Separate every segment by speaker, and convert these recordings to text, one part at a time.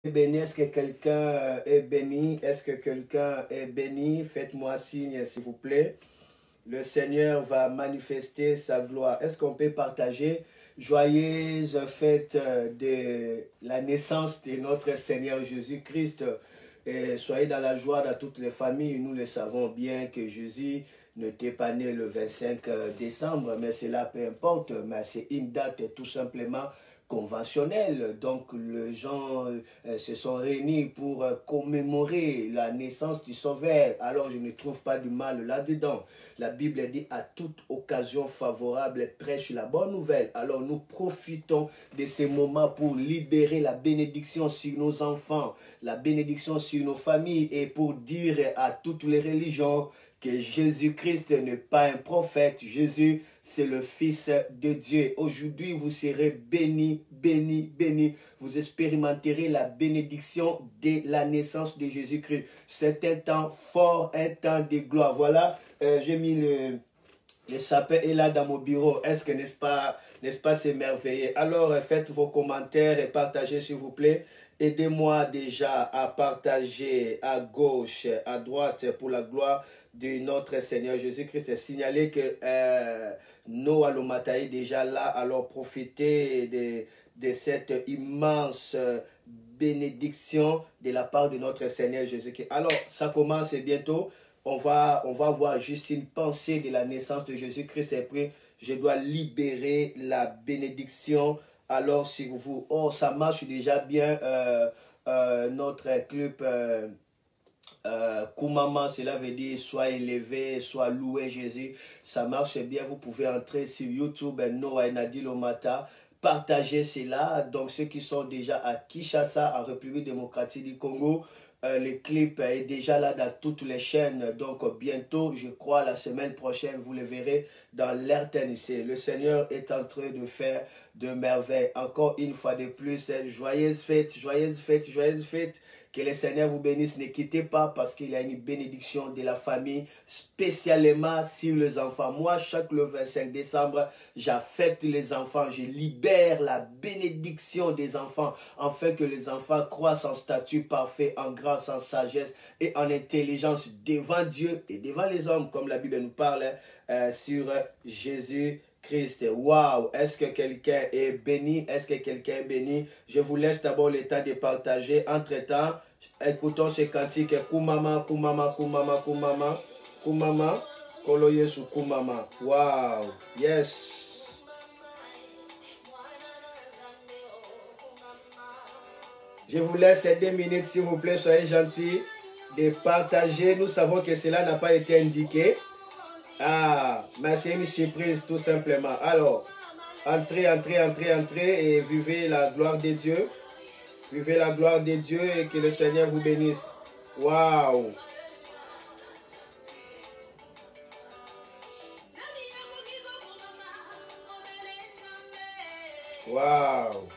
Speaker 1: béni? Est-ce que quelqu'un est béni? Est-ce que quelqu'un est béni? Faites-moi signe, s'il vous plaît. Le Seigneur va manifester sa gloire. Est-ce qu'on peut partager? Joyeuse fête de la naissance de notre Seigneur Jésus-Christ. Soyez dans la joie dans toutes les familles. Nous le savons bien que Jésus n'était pas né le 25 décembre, mais cela peu importe. Mais c'est une date tout simplement conventionnelle. Donc les gens se sont réunis pour commémorer la naissance du Sauveur. Alors je ne trouve pas du mal là-dedans. La Bible dit à toute occasion favorable prêche la bonne nouvelle. Alors nous profitons de ces moments pour libérer la bénédiction sur nos enfants, la bénédiction sur nos familles et pour dire à toutes les religions que Jésus-Christ n'est pas un prophète. Jésus, c'est le Fils de Dieu. Aujourd'hui, vous serez bénis, bénis, bénis. Vous expérimenterez la bénédiction de la naissance de Jésus-Christ. C'est un temps fort, un temps de gloire. Voilà, j'ai mis le sapin est là dans mon bureau. Est-ce que, n'est-ce pas, c'est merveilleux? Alors, faites vos commentaires et partagez, s'il vous plaît. Aidez-moi déjà à partager à gauche, à droite, pour la gloire de notre Seigneur Jésus-Christ. Signalez que Noah Lomata est déjà là. Alors, profitez de cette immense bénédiction de la part de notre Seigneur Jésus-Christ. Alors, ça commence bientôt. On va voir juste une pensée de la naissance de Jésus-Christ et puis je dois libérer la bénédiction. Alors si vous... Oh, ça marche déjà bien. Notre club Koumama, cela veut dire soit élevé, soit loué Jésus. Ça marche bien. Vous pouvez entrer sur YouTube, Noah Nadi Lomata. Partagez cela. Donc ceux qui sont déjà à Kinshasa, en République démocratique du Congo, le clip est déjà là dans toutes les chaînes. Donc bientôt, je crois, la semaine prochaine, vous le verrez dans l'RTNC. Le Seigneur est en train de faire de merveilles. Encore une fois de plus, joyeuse fête, joyeuse fête, joyeuse fête. Que le Seigneur vous bénisse. Ne quittez pas parce qu'il y a une bénédiction de la famille, spécialement sur les enfants. Moi, chaque le 25 décembre, j'affecte les enfants. Je libère la bénédiction des enfants afin que les enfants croissent en statut parfait, en grâce, en sagesse et en intelligence devant Dieu et devant les hommes, comme la Bible nous parle sur Jésus Christ. Waouh! Est-ce que quelqu'un est béni? Est-ce que quelqu'un est béni? Je vous laisse d'abord le temps de partager. Entre-temps, écoutons ce cantique. Koumama, Koumama, Koumama, Koumama, Koumama, Kolo Yesu, Koumama. Waouh! Yes! Je vous laisse 2 minutes, s'il vous plaît. Soyez gentils de partager. Nous savons que cela n'a pas été indiqué. Ah, mais c'est une surprise tout simplement. Alors, entrez, entrez, entrez, entrez et vivez la gloire de Dieu. Vivez la gloire de Dieu et que le Seigneur vous bénisse. Waouh! Waouh!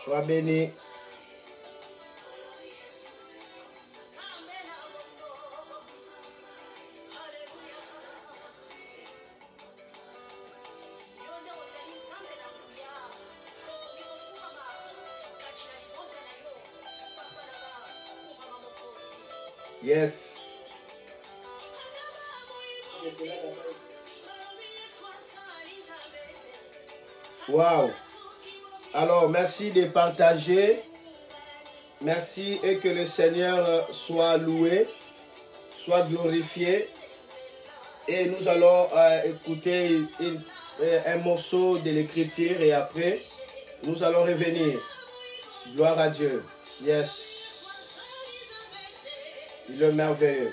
Speaker 1: Sois béni. Yes. Wow. Alors, merci de partager. Merci et que le Seigneur soit loué, soit glorifié. Et nous allons écouter un morceau de l'Écriture et après, nous allons revenir. Gloire à Dieu. Yes. Il est merveilleux.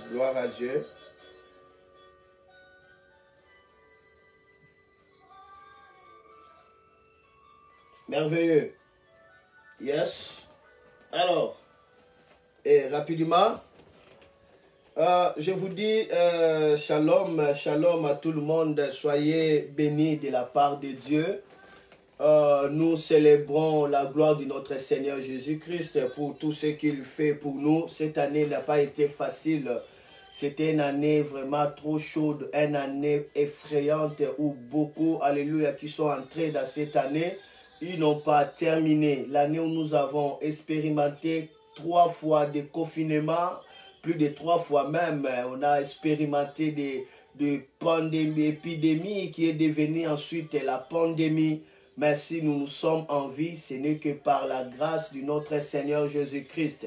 Speaker 1: Gloire à Dieu. Merveilleux. Yes. Alors, et rapidement, je vous dis shalom, shalom à tout le monde. Soyez bénis de la part de Dieu. Nous célébrons la gloire de notre Seigneur Jésus-Christ pour tout ce qu'il fait pour nous. Cette année n'a pas été facile. C'était une année vraiment trop chaude, une année effrayante où beaucoup, alléluia, qui sont entrés dans cette année, ils n'ont pas terminé. L'année où nous avons expérimenté 3 fois de confinement, plus de 3 fois même, on a expérimenté des pandémies, épidémies qui est devenue ensuite la pandémie. Mais si nous sommes en vie, ce n'est que par la grâce de notre Seigneur Jésus-Christ.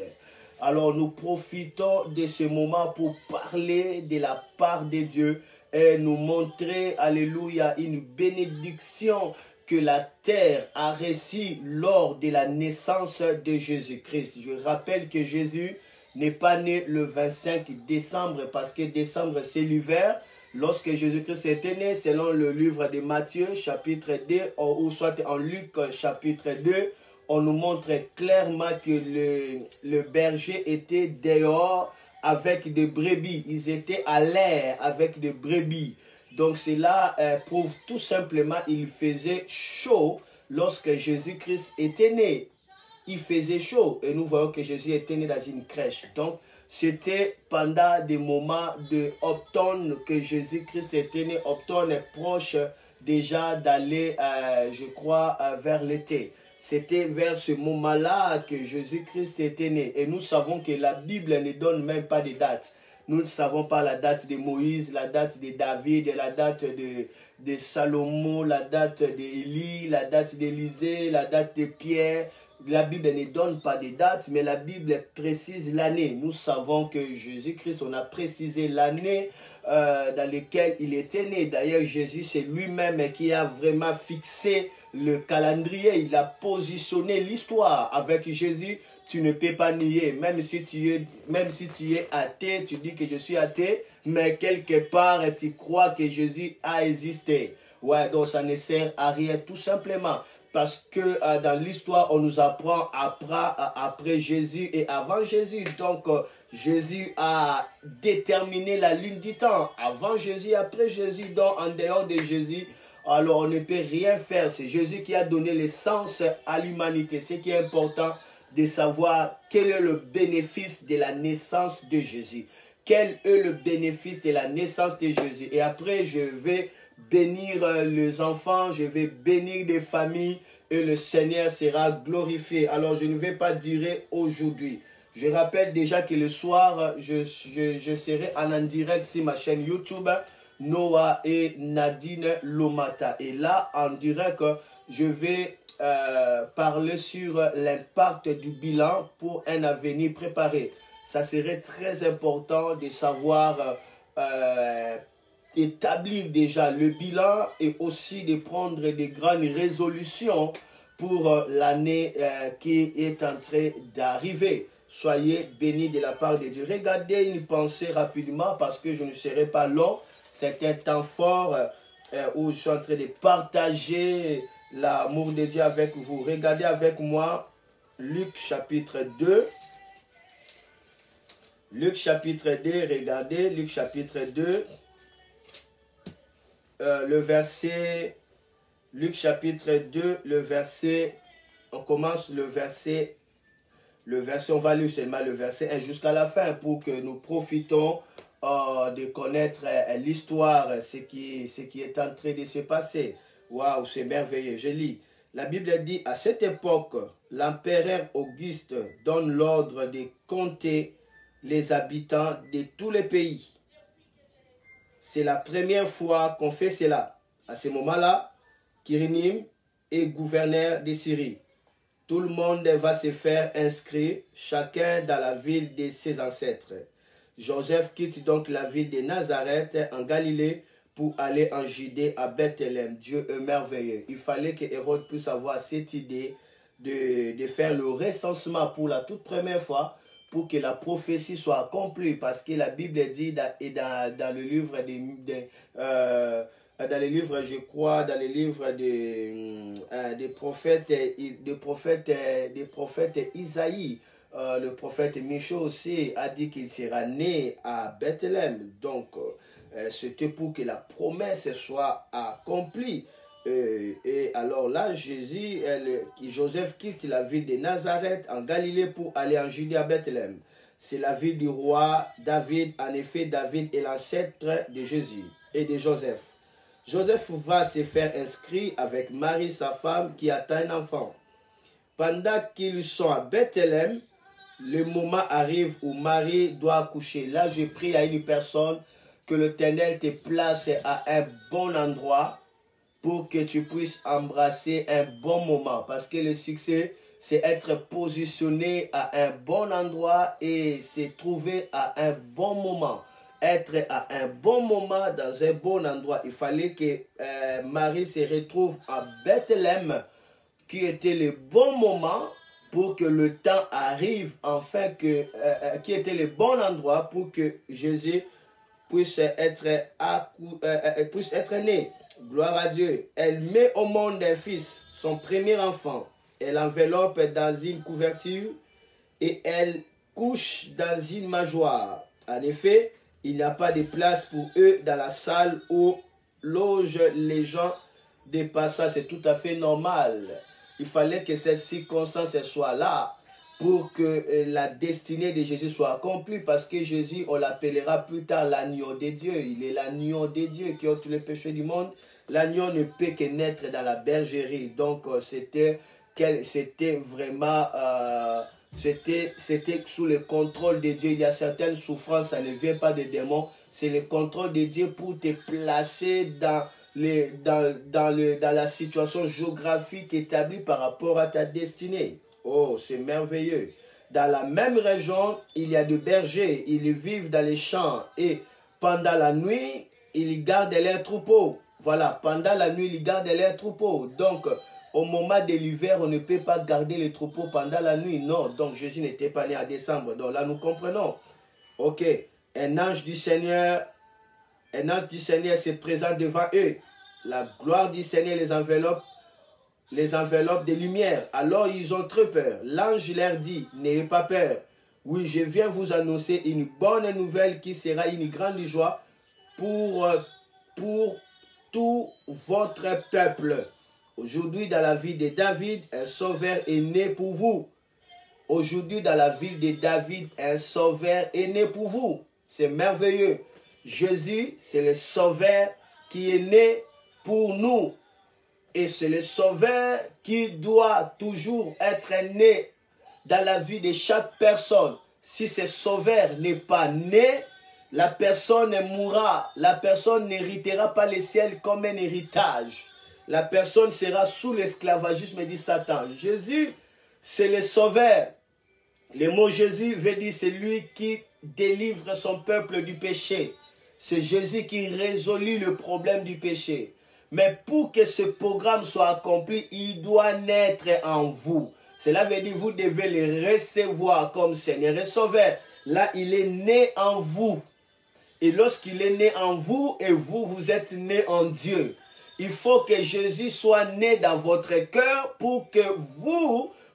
Speaker 1: Alors nous profitons de ce moment pour parler de la part de Dieu et nous montrer, alléluia, une bénédiction que la terre a reçue lors de la naissance de Jésus-Christ. Je rappelle que Jésus n'est pas né le 25 décembre parce que décembre c'est l'hiver. Lorsque Jésus-Christ était né, selon le livre de Matthieu, chapitre 2, ou soit en Luc, chapitre 2, on nous montre clairement que le berger était dehors avec des brebis. Ils étaient à l'air avec des brebis. Donc cela prouve tout simplement qu'il faisait chaud lorsque Jésus-Christ était né. Il faisait chaud et nous voyons que Jésus était né dans une crèche. Donc c'était pendant des moments d'automne que Jésus-Christ était né. Automne est proche déjà d'aller, je crois, vers l'été. C'était vers ce moment-là que Jésus-Christ était né. Et nous savons que la Bible ne donne même pas de date. Nous ne savons pas la date de Moïse, la date de David, la date de Salomon, la date d'Élie, la date d'Élisée, la date de Pierre. La Bible ne donne pas de date, mais la Bible précise l'année. Nous savons que Jésus-Christ, on a précisé l'année dans laquelle il était né. D'ailleurs, Jésus, c'est lui-même qui a vraiment fixé le calendrier. Il a positionné l'histoire. Avec Jésus, tu ne peux pas nier. Même si tu es athée, tu dis que je suis athée, mais quelque part, tu crois que Jésus a existé. Ouais, donc ça ne sert à rien, tout simplement. Parce que dans l'histoire, on nous apprend après Jésus et avant Jésus. Donc, Jésus a déterminé la ligne du temps. Avant Jésus, après Jésus, donc en dehors de Jésus, alors on ne peut rien faire. C'est Jésus qui a donné l'essence à l'humanité. Ce qui est important de savoir quel est le bénéfice de la naissance de Jésus. Quel est le bénéfice de la naissance de Jésus. Et après, je vais bénir les enfants, je vais bénir les familles et le Seigneur sera glorifié. Alors, je ne vais pas dire aujourd'hui. Je rappelle déjà que le soir, je serai en direct sur ma chaîne YouTube, Noah et Nadine Lomata. Et là, en direct, je vais parler sur l'impact du bilan pour un avenir préparé. Ça serait très important de savoir établir déjà le bilan et aussi de prendre des grandes résolutions pour l'année qui est en train d'arriver. Soyez bénis de la part de Dieu. Regardez une pensée rapidement parce que je ne serai pas long. C'est un temps fort où je suis en train de partager l'amour de Dieu avec vous. Regardez avec moi Luc chapitre 2. Luc chapitre 2, regardez Luc chapitre 2. Le verset, Luc chapitre 2, le verset, on commence le verset, on va lire seulement le verset 1 jusqu'à la fin pour que nous profitons de connaître l'histoire, ce qui est en train de se passer. Waouh, c'est merveilleux. Je lis. La Bible dit, à cette époque, l'empereur Auguste donne l'ordre de compter les habitants de tous les pays. C'est la première fois qu'on fait cela. À ce moment-là, Quirinim est gouverneur de Syrie. Tout le monde va se faire inscrire, chacun dans la ville de ses ancêtres. Joseph quitte donc la ville de Nazareth en Galilée pour aller en Judée à Bethléem. Dieu est merveilleux. Il fallait que Hérode puisse avoir cette idée de faire le recensement pour la toute première fois pour que la prophétie soit accomplie. Parce que la Bible dit, dans le livre dans les livres, je crois, dans les livres des prophètes Isaïe, le prophète Michée aussi a dit qu'il sera né à Bethléem. Donc, c'était pour que la promesse soit accomplie. Et alors là, Joseph quitte la ville de Nazareth en Galilée pour aller en Judée à Bethléem. C'est la ville du roi David. En effet, David est l'ancêtre de Jésus et de Joseph. Joseph va se faire inscrire avec Marie, sa femme, qui attend un enfant. Pendant qu'ils sont à Bethléem, le moment arrive où Marie doit accoucher. Là, je prie à une personne que l'Éternel te place à un bon endroit pour que tu puisses embrasser un bon moment. Parce que le succès, c'est être positionné à un bon endroit et se trouver à un bon moment. Être à un bon moment dans un bon endroit. Il fallait que Marie se retrouve à Bethléem, qui était le bon moment pour que le temps arrive, enfin, qui était le bon endroit pour que Jésus puisse être né. Gloire à Dieu. Elle met au monde un fils, son premier enfant. Elle enveloppe dans une couverture et elle couche dans une mangeoire. En effet, il n'y a pas de place pour eux dans la salle où logent les gens de passage. C'est tout à fait normal. Il fallait que cette circonstance soit là pour que la destinée de Jésus soit accomplie. Parce que Jésus, on l'appellera plus tard l'agneau de Dieu. Il est l'agneau de Dieu qui ôte les péchés du monde. L'agneau ne peut que naître dans la bergerie. Donc, c'était vraiment... c'était sous le contrôle de Dieu. Il y a certaines souffrances, ça ne vient pas des démons. C'est le contrôle de Dieu pour te placer dans la situation géographique établie par rapport à ta destinée. Oh, c'est merveilleux. Dans la même région, il y a des bergers. Ils vivent dans les champs et pendant la nuit, ils gardent leurs troupeaux. Voilà, pendant la nuit, ils gardent leurs troupeaux. Donc, au moment de l'hiver, on ne peut pas garder les troupeaux pendant la nuit. Non, donc Jésus n'était pas né en décembre. Donc là, nous comprenons. Ok, un ange du Seigneur se présente devant eux. La gloire du Seigneur les enveloppe de lumière. Alors ils ont très peur. L'ange leur dit, n'ayez pas peur. Oui, je viens vous annoncer une bonne nouvelle qui sera une grande joie pour tout votre peuple. Aujourd'hui, dans la ville de David, un sauveur est né pour vous. Aujourd'hui, dans la ville de David, un sauveur est né pour vous. C'est merveilleux. Jésus, c'est le sauveur qui est né pour nous. Et c'est le sauveur qui doit toujours être né dans la vie de chaque personne. Si ce sauveur n'est pas né, la personne mourra. La personne n'héritera pas le ciel comme un héritage. La personne sera sous l'esclavagisme du Satan. Jésus, c'est le sauveur. Le mot Jésus veut dire c'est lui qui délivre son peuple du péché. C'est Jésus qui résout le problème du péché. Mais pour que ce programme soit accompli, il doit naître en vous. Cela veut dire que vous devez le recevoir comme Seigneur et Sauveur. Là, il est né en vous. Et lorsqu'il est né en vous, et vous, vous êtes né en Dieu. Il faut que Jésus soit né dans votre cœur pour que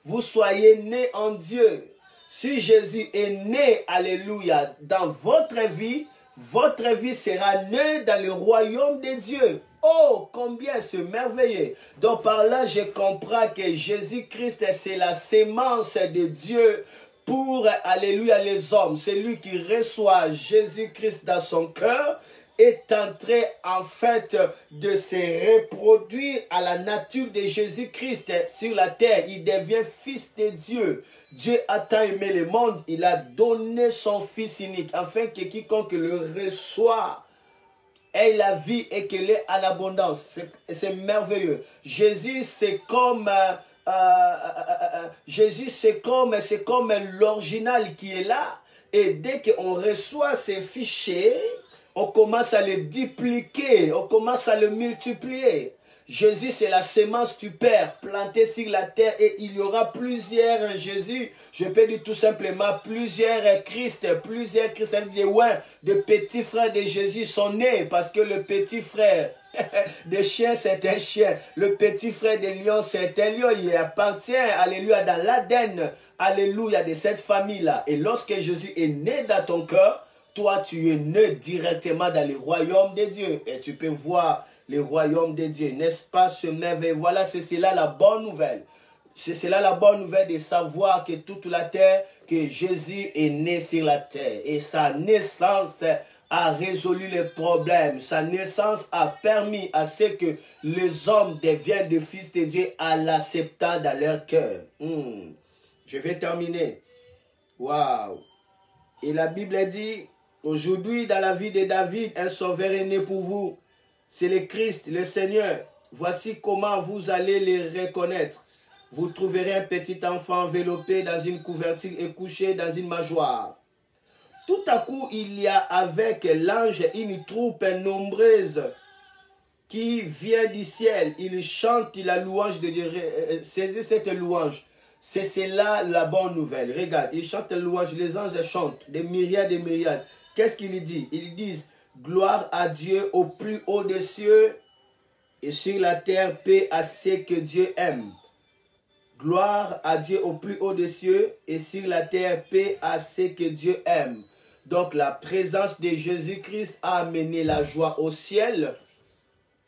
Speaker 1: vous soyez né en Dieu. Si Jésus est né, alléluia, dans votre vie sera née dans le royaume de Dieu. Oh, combien c'est merveilleux. Donc par là, je comprends que Jésus-Christ, c'est la sémence de Dieu pour, alléluia, les hommes. C'est lui qui reçoit Jésus-Christ dans son cœur, est en train en fait de se reproduire à la nature de Jésus-Christ sur la terre. Il devient fils de Dieu. Dieu a tant aimé le monde, il a donné son fils unique afin que quiconque le reçoit ait la vie et qu'elle est à l'abondance. C'est merveilleux. Jésus, c'est comme c'est comme l'original qui est là. Et dès qu'on reçoit ces fichiers, on commence à les dupliquer, on commence à les multiplier. Jésus, c'est la semence du Père, plantée sur la terre, et il y aura plusieurs Jésus. Je peux dire tout simplement plusieurs Christ, de petits frères de Jésus sont nés, parce que le petit frère des chiens, c'est un chien. Le petit frère des lions, c'est un lion. Il appartient, alléluia, dans l'ADN, alléluia, de cette famille-là. Et lorsque Jésus est né dans ton cœur, toi, tu es né directement dans le royaume de Dieu. Et tu peux voir le royaume de Dieu. N'est-ce pas ce merveille? Voilà, c'est cela la bonne nouvelle. C'est cela la bonne nouvelle de savoir que toute la terre, que Jésus est né sur la terre. Et sa naissance a résolu les problèmes. Sa naissance a permis à ce que les hommes deviennent des fils de Dieu en l'acceptant dans leur cœur. Je vais terminer. Waouh! Et la Bible dit, aujourd'hui dans la vie de David, un sauveur est né pour vous. C'est le Christ, le Seigneur. Voici comment vous allez les reconnaître. Vous trouverez un petit enfant enveloppé dans une couverture et couché dans une mangeoire. Tout à coup, il y a avec l'ange une troupe nombreuse qui vient du ciel. Il chante la louange de Dieu. Saisis cette louange. C'est cela la bonne nouvelle. Regarde, il chante la louange. Les anges chantent, des myriades et myriades. Qu'est-ce qu'il dit? Ils disent, gloire à Dieu au plus haut des cieux et sur la terre, paix à ceux que Dieu aime. Gloire à Dieu au plus haut des cieux et sur la terre, paix à ceux que Dieu aime. Donc la présence de Jésus-Christ a amené la joie au ciel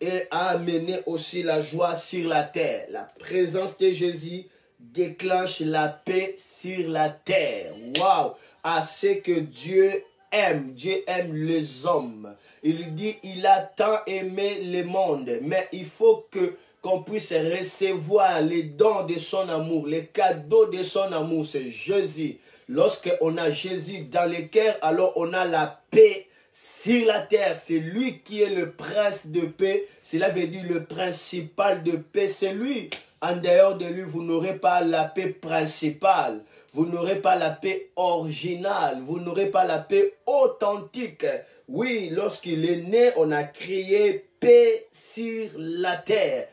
Speaker 1: et a amené aussi la joie sur la terre. La présence de Jésus déclenche la paix sur la terre. Waouh! À ce que Dieu aime. Dieu aime les hommes. Il dit, il a tant aimé le monde. Mais il faut qu'on puisse recevoir les dons de son amour, les cadeaux de son amour. C'est Jésus. Lorsqu'on a Jésus dans le cœur, alors on a la paix sur la terre. C'est lui qui est le prince de paix. Cela veut dire le principal de paix. C'est lui. En dehors de lui, vous n'aurez pas la paix principale. Vous n'aurez pas la paix originale. Vous n'aurez pas la paix authentique. Oui, lorsqu'il est né, on a crié paix sur la terre.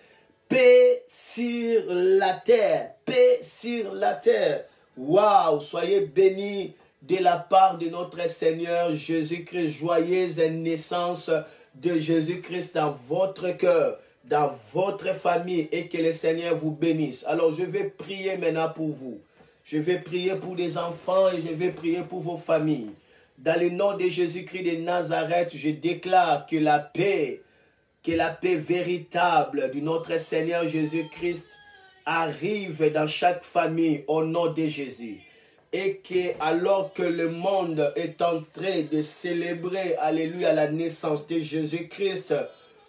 Speaker 1: Paix sur la terre. Paix sur la terre. Waouh, soyez bénis de la part de notre Seigneur Jésus-Christ. Joyeuse naissance de Jésus-Christ dans votre cœur, dans votre famille, et que le Seigneur vous bénisse. Alors, je vais prier maintenant pour vous. Je vais prier pour des enfants et je vais prier pour vos familles. Dans le nom de Jésus-Christ de Nazareth, je déclare que la paix véritable de notre Seigneur Jésus-Christ arrive dans chaque famille au nom de Jésus. Et que alors que le monde est en train de célébrer, alléluia, la naissance de Jésus-Christ,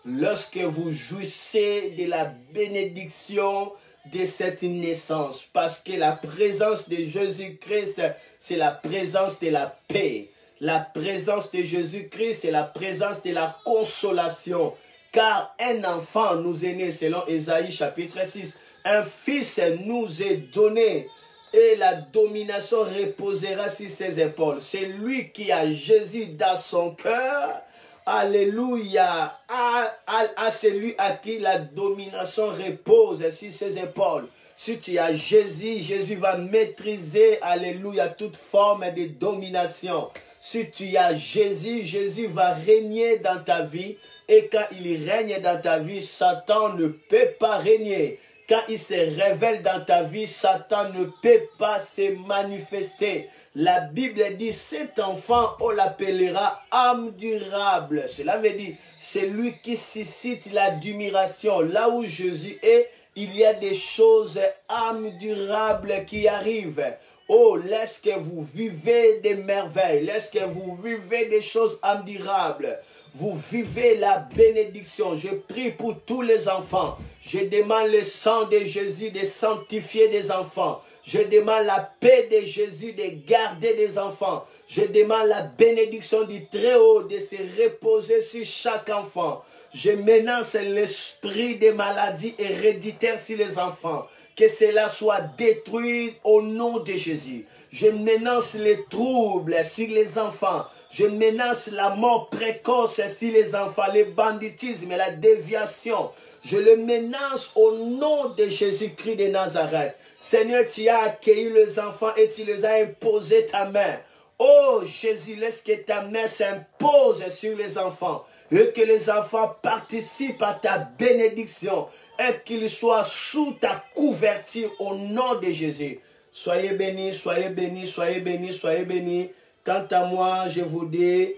Speaker 1: lorsque vous jouissez de la bénédiction de cette naissance, parce que la présence de Jésus-Christ, c'est la présence de la paix. La présence de Jésus-Christ, c'est la présence de la consolation. Car un enfant nous est né, selon Ésaïe chapitre 6. Un fils nous est donné et la domination reposera sur ses épaules. C'est lui qui a Jésus dans son cœur. Alléluia. À celui à qui la domination repose sur ses épaules. Si tu as Jésus, Jésus va maîtriser, alléluia, toute forme de domination. Si tu as Jésus, Jésus va régner dans ta vie. Et quand il règne dans ta vie, Satan ne peut pas régner. Quand il se révèle dans ta vie, Satan ne peut pas se manifester. La Bible dit, cet enfant, on l'appellera âme durable. Cela veut dire, c'est lui qui suscite l'admiration. Là où Jésus est, il y a des choses âme durable qui arrivent. Oh, laisse que vous vivez des merveilles. Laisse que vous vivez des choses admirables. Vous vivez la bénédiction. Je prie pour tous les enfants. Je demande le sang de Jésus de sanctifier des enfants. Je demande la paix de Jésus de garder des enfants. Je demande la bénédiction du Très-Haut de se reposer sur chaque enfant. Je menace l'esprit des maladies héréditaires sur les enfants. que cela soit détruit au nom de Jésus. Je menace les troubles sur les enfants. Je menace la mort précoce sur les enfants, le banditisme et la déviation. Je le menace au nom de Jésus-Christ de Nazareth. Seigneur, tu as accueilli les enfants et tu les as imposé ta main. Oh Jésus, laisse que ta main s'impose sur les enfants et que les enfants participent à ta bénédiction et qu'ils soient sous ta couverture au nom de Jésus. Soyez bénis, soyez bénis, soyez bénis, soyez bénis. Quant à moi, je vous dis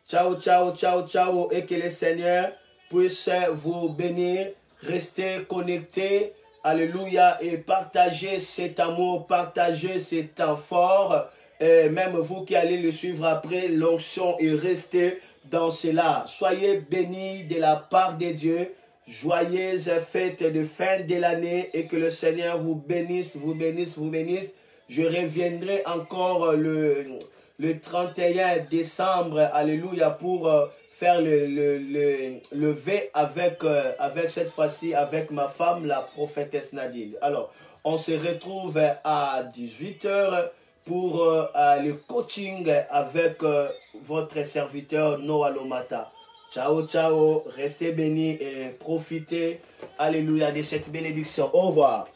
Speaker 1: ciao, ciao, ciao, ciao et que le Seigneur puisse vous bénir. Restez connectés. Alléluia. Et partagez cet amour, partagez cet temps fort. Et même vous qui allez le suivre après l'onction et restez dans cela. Soyez bénis de la part de Dieu. Joyeuses fêtes de fin de l'année et que le Seigneur vous bénisse, vous bénisse, vous bénisse. Je reviendrai encore le 31 décembre, alléluia, pour faire le vœu avec cette fois-ci, avec ma femme, la prophétesse Nadine. Alors, on se retrouve à 18 h pour le coaching avec votre serviteur Noah Lomata. Ciao, ciao, restez bénis et profitez, alléluia, de cette bénédiction. Au revoir.